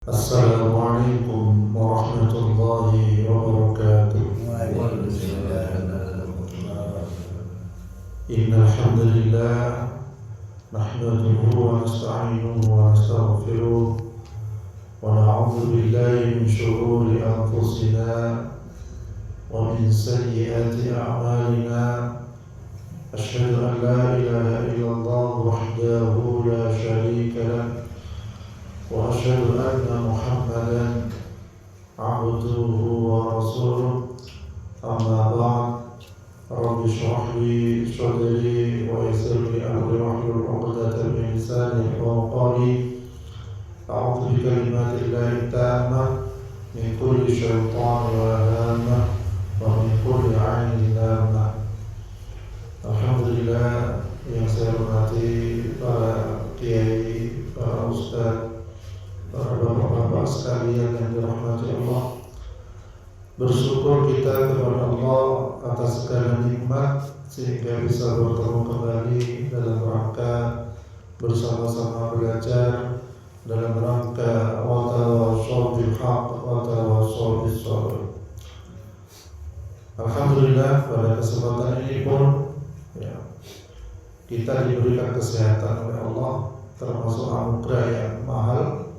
Assalamualaikum warahmatullahi wabarakatuh. Innal hamdalillah nahmaduhu wa nasta'inuhu wa nastaghfiruh wa na'udzu billahi min shururi anfusina wa min sayyiati a'malina. Asyhadu an la ilaha illallah wahdahu la syarika lah wa asyhadu anna Muhammadan abduhu wa rasuluh. Amma ba'd. Rabbi shrah li sadri wa yassir li amri wahlul 'uqdatam min lisani yafqahu qawli. A'udzu bi kalimatillahi tammah min kulli syaitanir hamah wa min kulli 'ainin lamah. Alhamdulillah, yang saya hormati para kiai, para ustaz, para bapak-bapak sekalian yang dirahmati Allah. Bersyukur kita kepada Allah atas segala nikmat sehingga bisa bertemu kembali dalam rangka bersama-sama belajar, dalam rangka wa tawassaw bil haqq wa tawassaw bis sabr. Alhamdulillah, pada kesempatan ini pun kita diberikan kesehatan oleh Allah, termasuk anugerah yang mahal,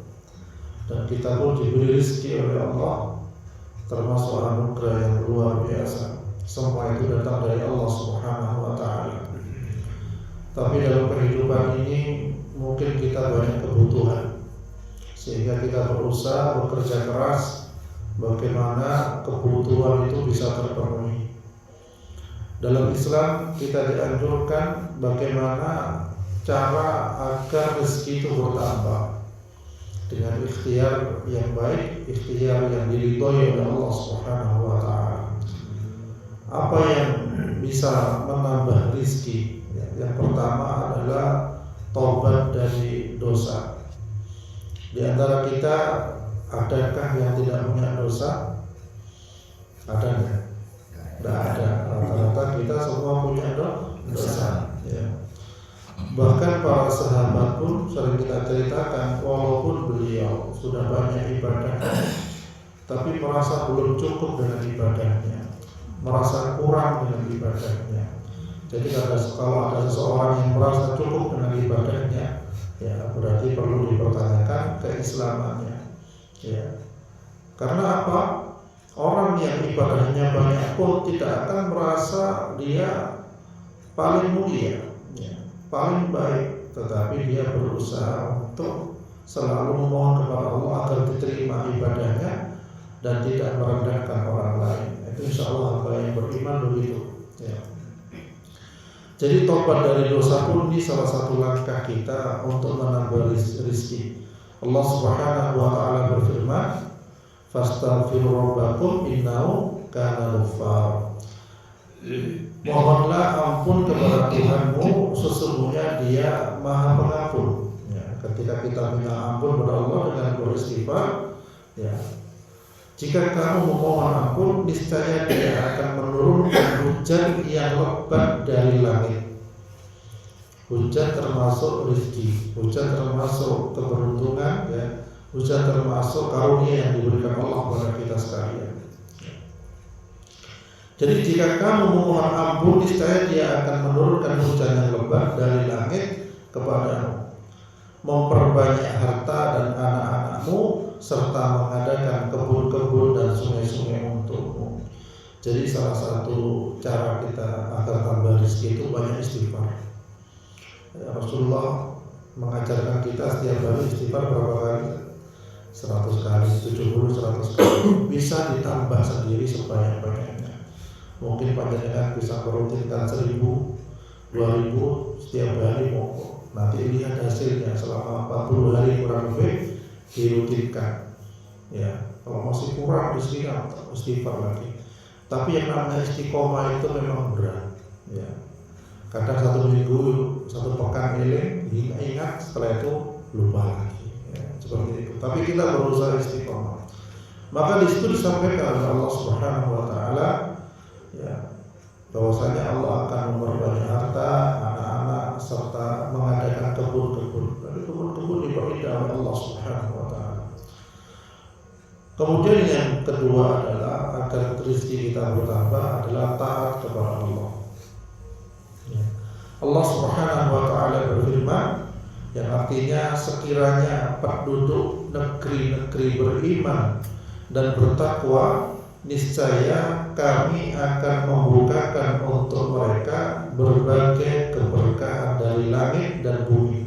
dan kita pun diberi rezeki oleh Allah, termasuk anugerah yang luar biasa. Semua itu datang dari Allah Subhanahu wa ta'ala. Tapi dalam kehidupan ini mungkin kita banyak kebutuhan, sehingga kita berusaha bekerja keras bagaimana kebutuhan itu bisa terpenuhi. Dalam Islam kita dianjurkan bagaimana cara agar rezeki itu bertambah dengan ikhtiar yang baik, ikhtiar yang diridhoi oleh Allah Subhanahu wa ta'ala. Apa yang bisa menambah rezeki? Yang pertama adalah taubat dari dosa. Di antara kita adakah yang tidak punya dosa? Ada enggak? Tidak ada. Rata-rata kita semua punya dosa. Bahkan para sahabat pun sering kita ceritakan, walaupun beliau sudah banyak ibadah, tapi merasa belum cukup dengan ibadahnya, merasa kurang dengan ibadahnya. Jadi kalau ada seseorang yang merasa cukup dengan ibadahnya, berarti perlu dipertanyakan keislamannya. Karena apa? Orang yang ibadahnya banyak pun tidak akan merasa dia paling mulia, paling baik, tetapi dia berusaha untuk selalu memohon kepada Allah agar diterima ibadahnya dan tidak merendahkan orang lain. Itu insya Allah hamba yang beriman begitu. Jadi tobat dari dosa pun ini salah satu langkah kita untuk menambah rezeki. Allah Subhanahu wa ta'ala berfirman, fastaghfiru rabbakum innahu kana ghaffar. Mohonlah ampun kepada Tuhanmu, sesungguhnya Dia Maha Pengampun. Ketika kita minta ampun kepada Allah dengan beristighfar, jika kamu memohon ampun, niscaya Dia akan menurunkan hujan yang lebat dari langit. Hujan termasuk rezeki, hujan termasuk keberuntungan, hujan termasuk karunia yang diberikan Allah kepada kita sekalian. Jadi jika kamu memohon ampun, niscaya Dia akan menurunkan hujan yang lebat dari langit kepadamu, memperbanyak harta dan anak-anakmu, serta mengadakan kebun-kebun dan sungai-sungai untukmu. Jadi salah satu cara kita agar tambah rezeki itu banyak istighfar. Rasulullah mengajarkan kita setiap hari istighfar berapa kali? 100 kali, 70, 100 kali. Bisa ditambah sendiri sebanyak-banyaknya. Mungkin panjenengan bisa merutinkan 1000, 2000 setiap hari monggo. Nanti lihat hasilnya selama 40 hari kurang lebih dirutinkan. Kalau masih kurang istighfar lagi. Tapi yang namanya istiqomah itu memang berat. Kadang 1 minggu, 1 pekan ingat, setelah itu lupa lagi. Seperti itu. Tapi kita berusaha istiqomah. Maka di situ disampaikan oleh Allah Subhanahu wa ta'ala, bahwasanya Allah akan memperbanyak harta, anak-anak, serta mengadakan kebun-kebun. Kebun-kebun diberi oleh Allah Subhanahu wa ta'ala. Kemudian yang kedua adalah agar rezeki kita bertambah adalah taat kepada Allah. Allah Subhanahu wa taala berfirman yang artinya sekiranya penduduk negeri-negeri beriman dan bertakwa, niscaya kami akan membukakan untuk mereka berbagai keberkahan dari langit dan bumi.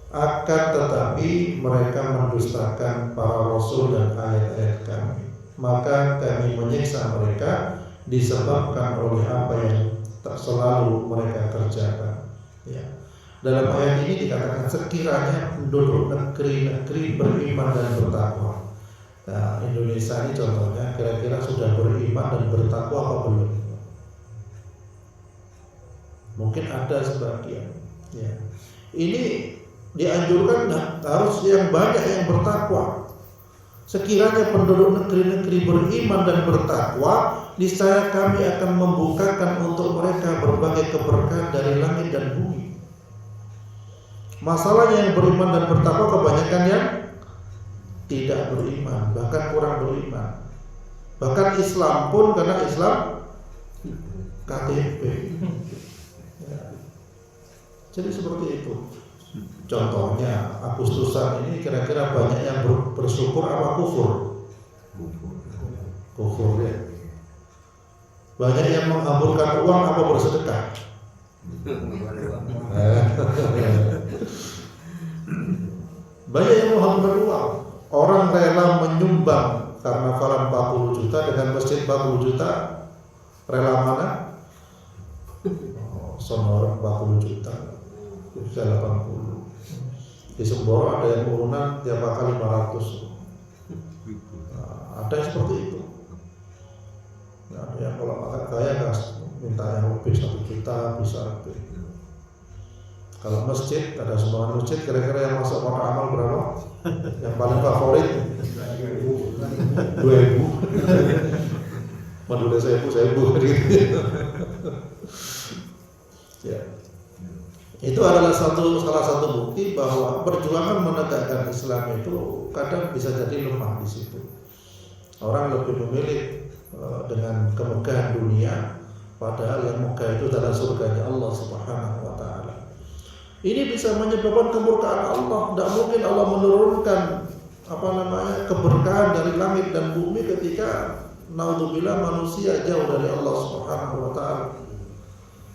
Akan tetapi mereka mendustakan para rasul dan ayat-ayat kami, maka kami menyiksa mereka disebabkan oleh apa yang tak selalu mereka kerjakan. Ya. Dalam ayat ini dikatakan sekiranya penduduk negeri-negeri beriman dan bertakwa. Nah, Indonesia ini contohnya kira-kira sudah beriman dan bertakwa apa belum? Mungkin ada sebagian. Ya. Ini dianjurkan harus yang banyak yang bertakwa. Sekiranya penduduk negeri-negeri beriman dan bertakwa, niscaya kami akan membukakan untuk mereka berbagai keberkahan dari langit dan bumi. Masalahnya yang beriman dan bertakwa kebanyakan yang tidak beriman, bahkan kurang beriman. Bahkan Islam pun karena Islam KTP. Ya. Jadi seperti itu. Contohnya Agustusan ini kira-kira banyak yang bersyukur apa kufur? Kufur ya. Banyak yang menghamburkan uang apa bersedekah? Banyak yang menghamburkan uang. Orang rela menyumbang karnavalan 40 juta dengan masjid 40 juta. Rela mana? Sonor 40 juta. Bisa 80. Di Semboro ada yang urunan tiap kali 500. Nah, ada yang seperti itu. Nah, ada yang kalau makan kaya minta yang lebih 1 juta bisa lebih. Kalau masjid ada sumbangan masjid kira-kira yang masuk kotak amal berapa? Yang paling favorit 2.000. Madura 1.000 gitu. Ya. Itu adalah salah satu bukti bahwa perjuangan menegakkan Islam itu kadang bisa jadi lemah di situ. Orang lebih memilih dengan kemegahan dunia, padahal yang megah itu adalah surganya Allah Subhanahu wa taala. Ini bisa menyebabkan kemurkaan Allah. Tidak mungkin Allah menurunkan keberkahan dari langit dan bumi ketika naudzubillah manusia jauh dari Allah Subhanahu wa taala.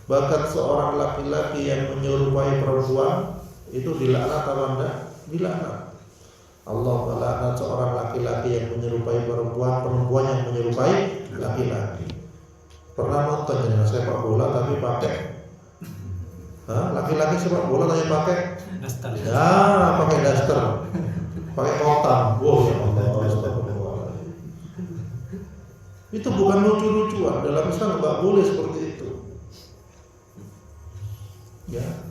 Bahkan seorang laki-laki yang menyerupai perempuan itu dilaknat atau enggak? Dilaknat. Allah melaknat seorang laki-laki yang menyerupai perempuan yang menyerupai laki-laki. Pernah nonton ya sepak bola tapi pakai laki-laki sepak bola tapi pakai daster. Ya, pakai daster. Pakai kotak. Wow, ya Allah. Itu bukan lucu-lucuan. Dalam Islam enggak boleh seperti itu. Ya,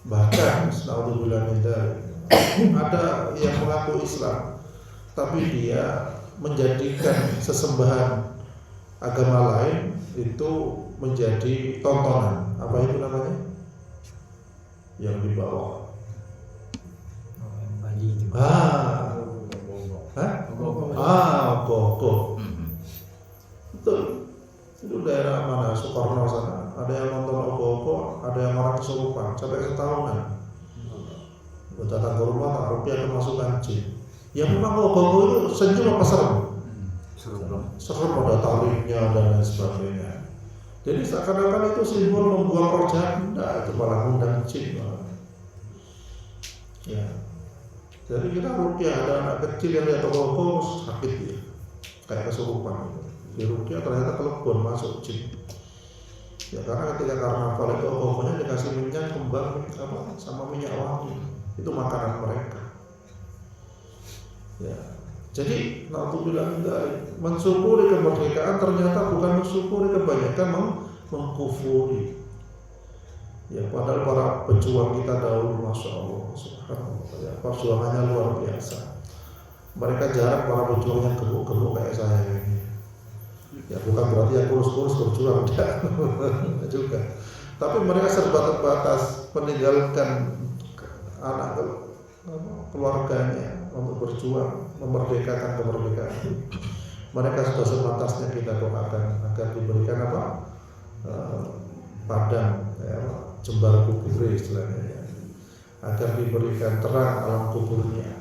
bahkan naudzubillah min dzalik, ada yang mengaku Islam tapi dia menjadikan sesembahan agama lain itu menjadi tontonan. Apa itu namanya? Yang di bawah. Gogo. Betul. Itu daerah mana? Soekarno sana. Ada yang nonton ogoh-ogoh, ada yang orang kesurupan sampai setahunan. Datang ke rumah tak rupiah kemasukan jin. Ya memang ogoh-ogoh itu senyum apa serem? Serem ada talinya dan lain sebagainya. Jadi seakan-akan itu simbol membuang roh jahat. Nah, itu malah ngundang jin. Ya. Jadi kita rupiah ada anak kecil yang lihat ogoh-ogoh sakit ya, kayak kesurupan. Di rupiah ternyata kelebon masuk jin. Ya karena ketika karnaval itu pokoknya dikasih minyak kembang sama minyak wangi, itu makanan mereka. Ya, jadi naudzubillah mensyukuri kemerdekaan ternyata bukan mensyukuri, kebanyakan mengkufuri. Ya padahal para pejuang kita dahulu, masya Allah, subhanallah, ya, perjuangannya luar biasa. Mereka jarang para pejuang yang gemuk-gemuk kayak saya ini. Ya bukan berarti yang kurus-kurus berjuang, tidak juga. Tapi mereka serba terbatas, meninggalkan anak keluarganya, untuk berjuang memerdekakan kemerdekaan. Mereka sudah sepantasnya kita doakan agar diberikan padang, jembar kubur istilahnya, ya. Agar diberikan terang alam kuburnya.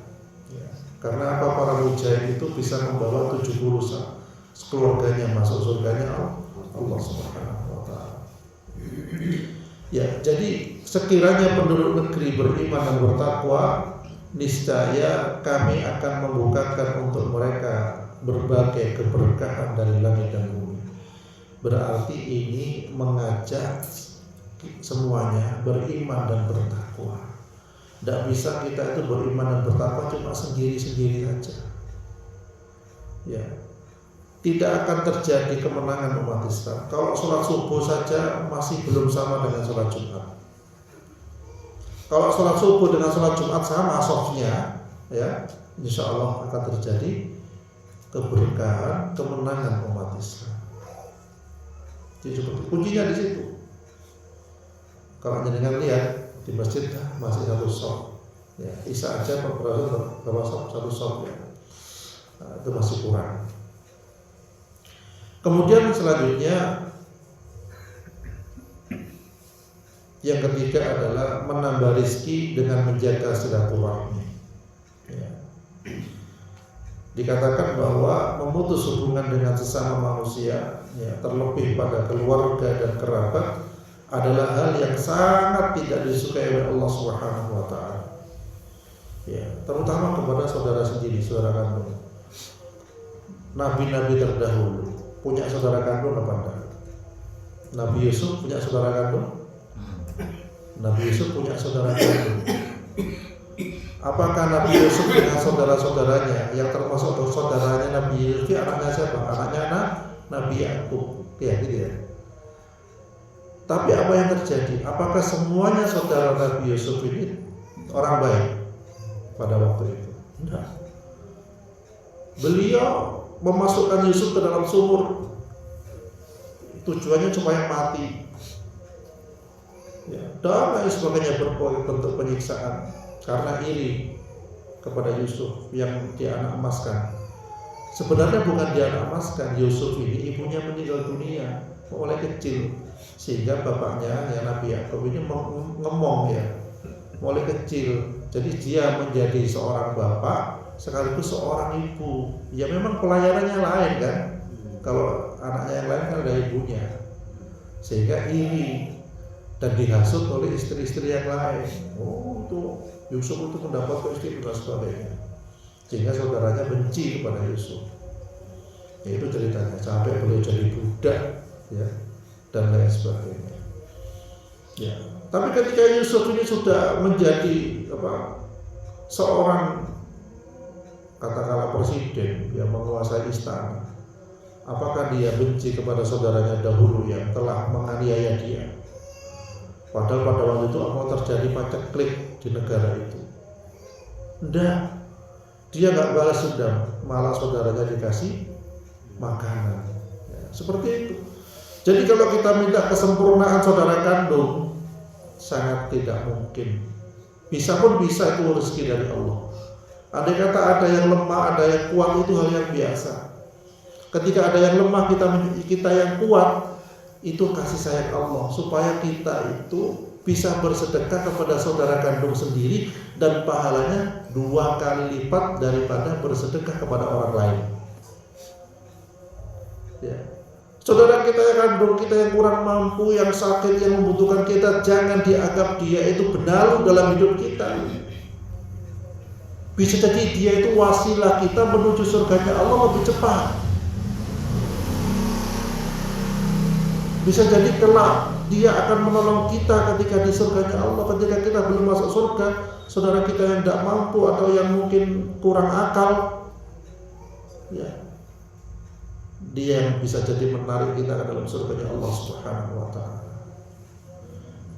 Ya. Karena para mujahid itu bisa membawa 70 keluarganya masuk surganya Allah Subhanahu wa Ta'ala. Ya, jadi sekiranya penduduk negeri beriman dan bertakwa, niscaya kami akan membukakan untuk mereka berbagai keberkahan dari langit dan bumi. Berarti ini mengajak semuanya beriman dan bertakwa. Tidak bisa kita itu beriman dan bertakwa cuma sendiri-sendiri saja. Ya, tidak akan terjadi kemenangan umat Islam kalau sholat subuh saja masih belum sama dengan sholat Jumat. Kalau sholat subuh dengan sholat Jumat sama softnya, ya, insya Allah akan terjadi keberkahan, kemenangan umat Islam. Jadi seperti kuncinya di situ. Kalau jenengan lihat di masjid masih satu soft, ya, Isya aja berapa satu soft, ya, itu masih kurang. Kemudian selanjutnya yang ketiga adalah menambah rezeki dengan menjaga silaturahmi. Ya. Dikatakan bahwa memutus hubungan dengan sesama manusia, ya, terlebih pada keluarga dan kerabat, adalah hal yang sangat tidak disukai oleh Allah Subhanahu wa Ta'ala. Ya, terutama kepada saudara sendiri, saudara kandung. Nabi-nabi terdahulu punya saudara kandung apa enggak? Nabi Yusuf punya saudara kandung? Nabi Yusuf punya saudara kandung. Apakah Nabi Yusuf dengan saudara-saudaranya yang termasuk saudaranya Nabi Yusuf, anaknya siapa? Anaknya Nabi Yakub, ya gitu ya. Tapi apa yang terjadi? Apakah semuanya saudara Nabi Yusuf ini orang baik pada waktu itu? Tidak. Beliau memasukkan Yusuf ke dalam sumur, tujuannya supaya mati, ya, dan lain sebagainya, bentuk penyiksaan karena iri kepada Yusuf yang dia anak emaskan. Sebenarnya bukan dia anak emaskan, Yusuf ini ibunya meninggal dunia mulai kecil, sehingga bapaknya ya Nabi Yakub ini ngemong ya mulai kecil. Jadi dia menjadi seorang bapak sekaligus seorang ibu. Ya memang pelayanannya lain kan, kalau anaknya yang lain kan ada ibunya, sehingga iri dan dihasut oleh istri-istri yang lain. Oh, itu Yusuf itu mendapat istri dan sebagainya, sehingga saudaranya benci kepada Yusuf. Ya, itu ceritanya sampai beliau jadi budak, ya, dan lain sebagainya. Ya, tapi ketika Yusuf ini sudah menjadi seorang katakanlah presiden yang menguasai istana, apakah dia benci kepada saudaranya dahulu yang telah menganiaya dia? Padahal pada waktu itu apa terjadi paceklik di negara itu? Enggak, dia nggak balas dendam, malah saudaranya dikasih makanan. Ya, seperti itu. Jadi kalau kita minta kesempurnaan saudara kandung, sangat tidak mungkin. Bisa pun bisa, itu rezeki dari Allah. Andai kata ada yang lemah, ada yang kuat, itu hal yang biasa. Ketika ada yang lemah, kita yang kuat, itu kasih sayang Allah, supaya kita itu bisa bersedekah kepada saudara kandung sendiri, dan pahalanya 2 kali lipat daripada bersedekah kepada orang lain. Ya. Saudara kita yang kandung kita yang kurang mampu, yang sakit, yang membutuhkan kita, jangan dianggap dia itu benalu dalam hidup kita. Bisa jadi dia itu wasilah kita menuju surganya Allah lebih cepat. Bisa jadi kelak dia akan menolong kita ketika di surganya Allah. Ketika kita belum masuk surga, saudara kita yang tidak mampu atau yang mungkin kurang akal, ya, dia yang bisa jadi menarik kita ke dalam surganya Allah Subhanahu wa Ta'ala.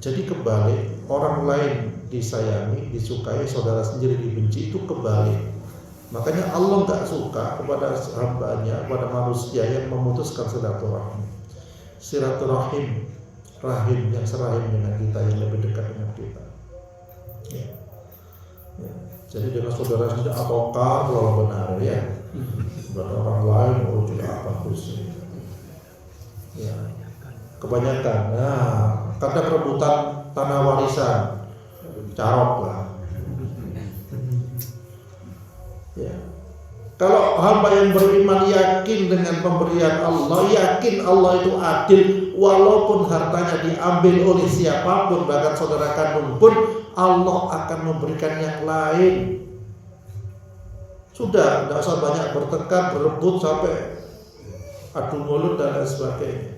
Jadi kebalik, orang lain disayangi, disukai, saudara sendiri dibenci, itu kebalik. Makanya Allah nggak suka kepada hambanya, kepada manusia yang memutuskan silaturahim. Silaturahim, rahim yang serahim dengan kita, yang lebih dekat dengan kita. Ya. Ya. Jadi dengan saudara sendiri ataukah kalau benar ya, buat orang lain juga apa khusus. Ya, kebanyakan. Nah, kadang rebutan tanah warisan, carok lah. Ya. Kalau hamba yang beriman yakin dengan pemberian Allah, yakin Allah itu adil, walaupun hartanya diambil oleh siapapun, bahkan saudara kandung pun, Allah akan memberikan yang lain. Sudah, tidak usah banyak bertengkar, berebut sampai adu mulut dan lain sebagainya.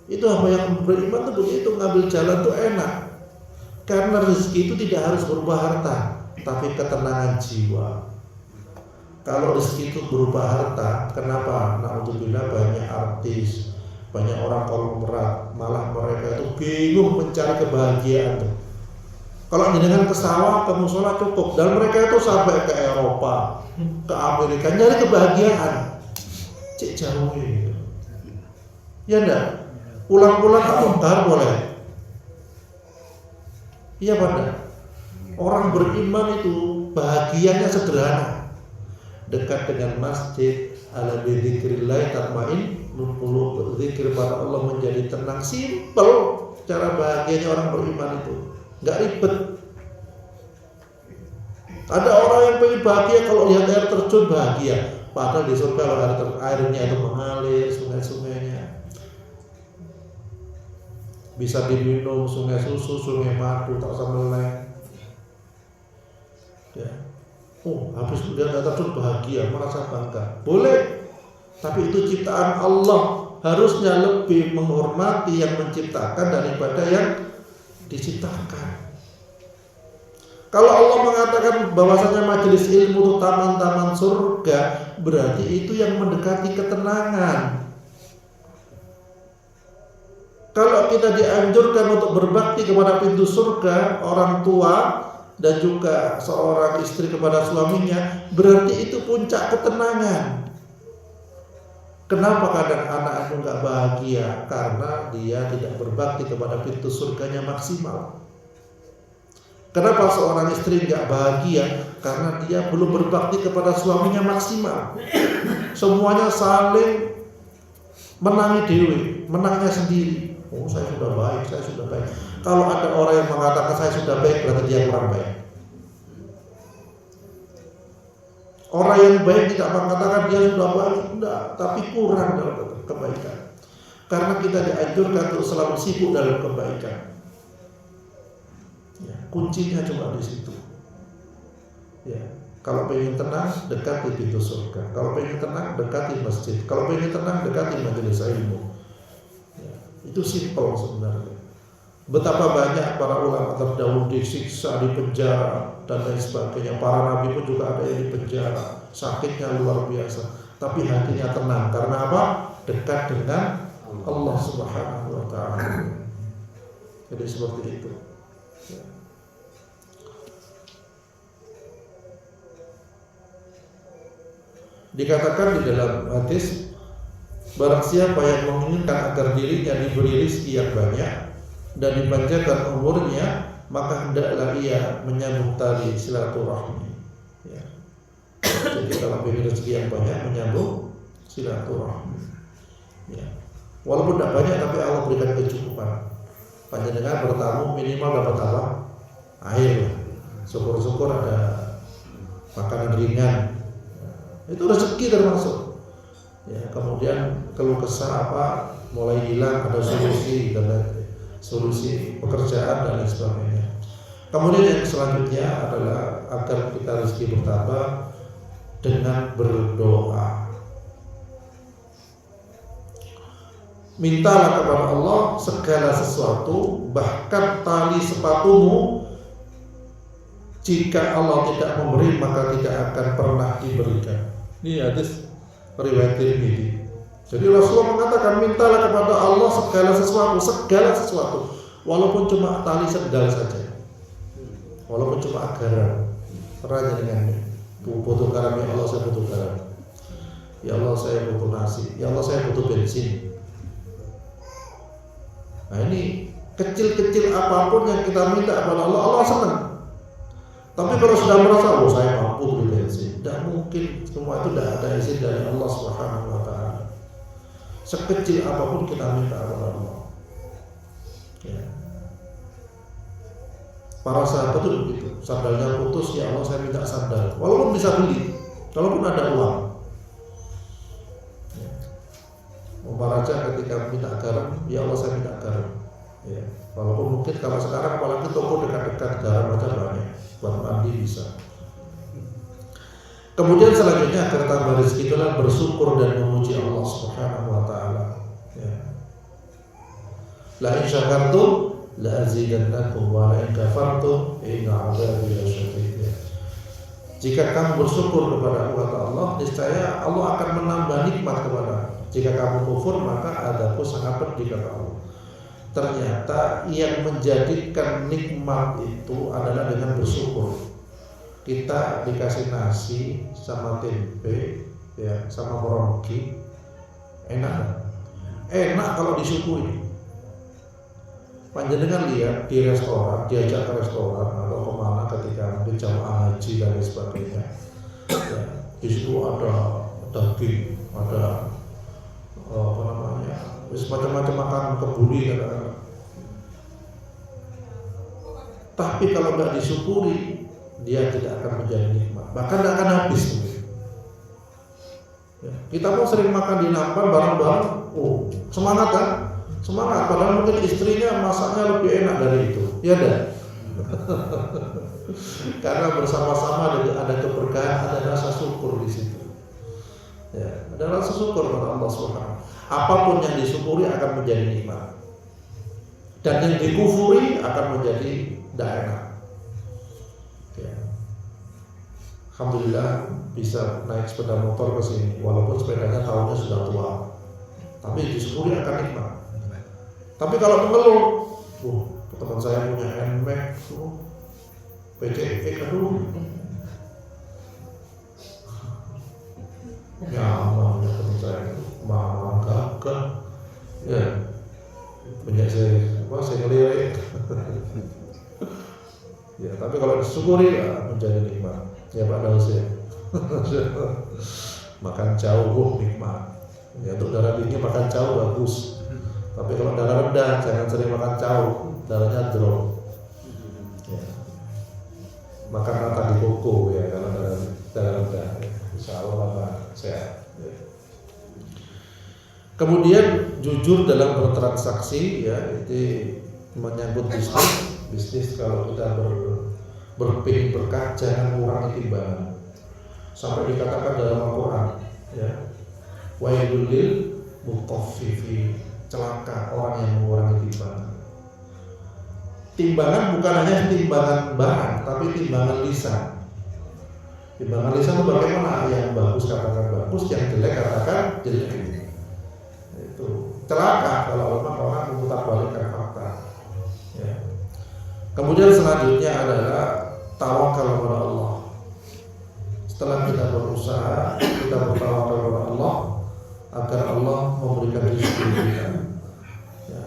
Itu hamba yang beriman itu begitu, ngambil jalan itu enak. Karena rezeki itu tidak harus berupa harta, tapi ketenangan jiwa. Kalau rezeki itu berupa harta, kenapa? Na'udzubillah banyak artis, banyak orang konglomerat, malah mereka itu bingung mencari kebahagiaan. Kalau dengan ke sawah, ke musola cukup, dan mereka itu sampai ke Eropa, ke Amerika nyari kebahagiaan. Cik jauh gitu. Ya enggak? Pulang-pulang atau boleh? Iya pada. Orang beriman itu bahagianya sederhana. Dekat dengan masjid, ala bidzikrillah tatmainnul qulub, berzikir pada Allah menjadi tenang. Simpel cara bahagianya orang beriman itu, nggak ribet. Ada orang yang pengen bahagia kalau lihat air terjun bahagia, padahal di surga kalau airnya itu mengalir, sungai-sungainya bisa diminum, sungai susu, sungai madu, tak usah meleng. Ya. Oh, habis melihat air terjun bahagia, merasa bangga. Boleh, tapi itu ciptaan Allah, harusnya lebih menghormati yang menciptakan daripada yang diciptakan. Kalau Allah mengatakan bahwasanya majelis ilmu itu taman-taman surga, berarti itu yang mendekati ketenangan. Kalau kita dianjurkan untuk berbakti kepada pintu surga, orang tua dan juga seorang istri kepada suaminya, berarti itu puncak ketenangan. Kenapa kadang anak itu nggak bahagia? Karena dia tidak berbakti kepada pintu surganya maksimal. Kenapa seorang istri nggak bahagia? Karena dia belum berbakti kepada suaminya maksimal. Semuanya saling menangi dewi, menangnya sendiri. Oh, saya sudah baik, saya sudah baik. Kalau ada orang yang mengatakan saya sudah baik, berarti dia kurang baik. Orang yang baik tidak mengatakan dia sudah baik, enggak, tapi kurang dalam kebaikan. Karena kita dianjurkan untuk selalu sibuk dalam kebaikan. Ya, kuncinya cuma di situ. Ya, kalau pengen tenang, dekati pintu surga. Kalau pengen tenang, dekati masjid. Kalau pengen tenang, dekati majelis ilmu. Ya, itu simpel sebenarnya. Betapa banyak para ulama terdahulu disiksa, di penjara dan lain sebagainya. Para nabi pun juga ada yang di penjara, sakitnya luar biasa. Tapi hatinya tenang. Karena apa? Dekat dengan Allah Subhanahu wa Ta'ala. Jadi seperti itu. Ya. Dikatakan di dalam hadis, barang siapa yang menginginkan agar dirinya diberi rezeki yang banyak dan dipanjangkan umurnya, maka hendaklah ia menyambung tali silaturahmi. Ya. Jadi kalau ingin rezeki yang banyak, menyambung silaturahmi. Ya. Walaupun tidak banyak, tapi Allah berikan kecukupan. Panjenengan bertamu minimal dapat apa? Air. Syukur-syukur ada makanan ringan. Itu rezeki termasuk. Ya, kemudian keluh kesah apa mulai hilang, ada solusi dan solusi pekerjaan dan lain sebagainya. Kemudian yang selanjutnya adalah agar kita rezeki bertambah dengan berdoa. Mintalah kepada Allah segala sesuatu, bahkan tali sepatumu. Jika Allah tidak memberi, maka tidak akan pernah diberikan. Ini hadis riwayat Tirmidzi. Jadi Rasulullah mengatakan, mintalah kepada Allah segala sesuatu, walaupun cuma tali sendal saja, walaupun cuma garam. Tanya dengannya, butuh garam ya Allah, saya butuh garam. Ya Allah, saya butuh nasi. Ya Allah, saya butuh bensin. Nah ini kecil-kecil apapun yang kita minta kepada Allah, Allah senang. Tapi kalau sudah merasa, oh saya mampu beli bensin, tidak mungkin. Semua itu tidak ada izin dari Allah Subhanahu wa Ta'ala. Sekecil apapun kita minta kepada Allah. Ya. Para sahabat itu begitu, sandalnya putus, ya Allah saya minta sandal. Walaupun bisa beli, walaupun ada uang. Ya. Umar Raja ketika minta garam, ya Allah saya minta garam. Ya. Walaupun mungkin kalau sekarang apalagi toko dekat-dekat garam aja banyak. Buat mandi bisa. Kemudian selanjutnya agar tambah rezeki itulah bersyukur dan memuji Allah Subhanahu wa Ta'ala. Ya. La in syakartum la azidannakum wa la in kafartum inna 'adzabi lasyadid. Jika kamu bersyukur kepada Allah, niscaya Allah akan menambah nikmat kepada. Jika kamu kufur maka adabku sangat pedih kata Allah. Ternyata yang menjadikan nikmat itu adalah dengan bersyukur. Kita dikasih nasi sama tempe, ya, sama meronki, enak kalau disyukuri. Panjenengan lihat di restoran, diajak ke restoran atau kemana ketika mungkin jamaah haji dan lain sebagainya, ya, di situ ada daging, ada macam-macam makanan kebuli kadang-kadang. Tapi kalau nggak disyukuri, dia tidak akan menjadi nikmat, bahkan tidak akan habis. Ya, kita pun sering makan di nampan bareng-bareng, oh semangat kan? Semangat, padahal mungkin istrinya masaknya lebih enak dari itu, ya dah. Karena bersama-sama ada keberkahan, ada rasa syukur di situ. Ya, ada rasa syukur kepada Allah Subhanahu. Apapun yang disyukuri akan menjadi nikmat, dan yang dikufuri akan menjadi tidak enak. Ya. Alhamdulillah bisa naik sepeda motor ke sini, walaupun sepedanya tahunnya sudah tua, tapi disyukuri akan nikmat. Tapi kalau mengeluh, teman saya punya NMAX, PCX, ya aman, teman saya mahal gagah, ya punya saya ngelirik. Ya, tapi kalau disyukuri ya, menjadi nikmat. Ya Pak Daus ya. Makan jauh nikmat. Ya, untuk darah tinggi makan jauh bagus. Tapi kalau darah rendah jangan sering makan jauh, darahnya drop. Ya. Makan nata di koko ya kalau darah rendah. Ya. Insya Allah sehat. Ya. Kemudian jujur dalam bertransaksi, ya itu menyangkut bisnis kalau kita berpikir berkah jangan kurangi timbangan. Sampai dikatakan dalam Al-Quran, ya, wailul lil mutaffifin, celaka orang yang mengurangi timbangan. Timbangan bukan hanya timbangan barang, tapi timbangan lisan. Timbangan lisan itu bagaimana? Yang bagus katakan bagus, yang jelek katakan jelek. Itu celaka kalau memang orang memutarbalikkan fakta. Ya. Kemudian selanjutnya adalah tawakal kepada Allah. Setelah kita berusaha, kita bertawakal kepada Allah agar Allah memberikan rezeki kita. Ya.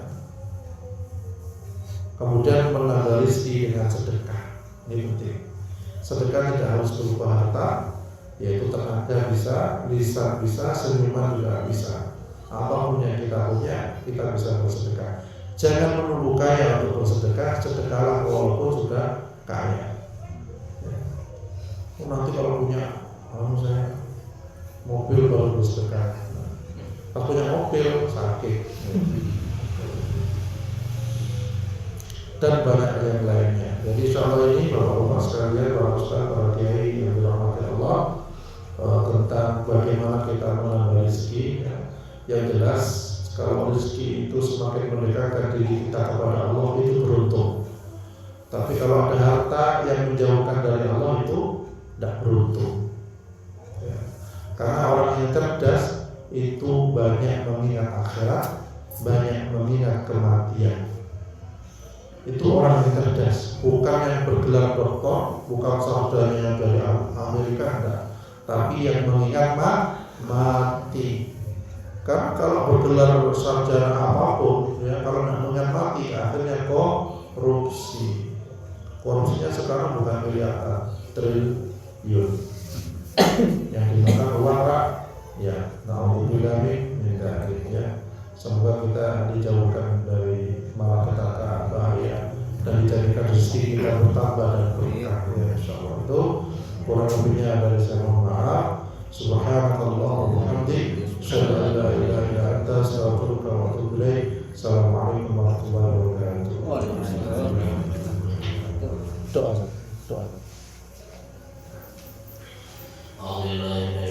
Kemudian menambah rezeki dengan sedekah. Ini penting. Sedekah tidak harus berupa harta, yaitu tenaga bisa, lisan bisa, senyuman juga bisa. Apapun yang kita punya, kita bisa bersedekah. Jangan menunggu kaya untuk bersedekah, sedekahlah walaupun sudah kaya. Ya. Nanti kalau punya, saya mobil baru bersedekah. Pas punya mobil sakit. Dan banyak yang lainnya. Jadi insyaallah ini Bapak-bapak sekalian, para ustaz, para kiai yang dirahmati Allah, tentang bagaimana kita menambah rezeki. Ya. Yang jelas kalau rezeki itu semakin mendekatkan diri kita kepada Allah itu beruntung. Tapi kalau ada harta yang menjauhkan dari Allah itu tidak beruntung. Ya. Karena orang yang cerdas itu banyak mengingat akhirat, banyak mengingat kematian. Itu orang yang cerdas, bukan yang bergelar doktor, bukan sarjana dari Amerika, enggak. Tapi yang mengingat mati. Karena kalau bergelar sarjana apapun, ya kalau tidak mengingat mati, akhirnya korupsi korupsinya sekarang bukan miliaran, triliun yang dimakan uang rakyat. Nauzubillah min dzalik ya. Semoga kita dijauhkan dari malapetaka bahaya dan dijadikan rezeki kita bertambah dan berkah ya insyaallah. Itu kurang lebihnya dari saya, mohon maaf. Subhanallah wa bihamdi, asyhadu an la ilaha illa anta, astaghfiruka wa atubu ilaik. Assalamualaikum warahmatullahi wabarakatuh. Doa. Alhamdulillah.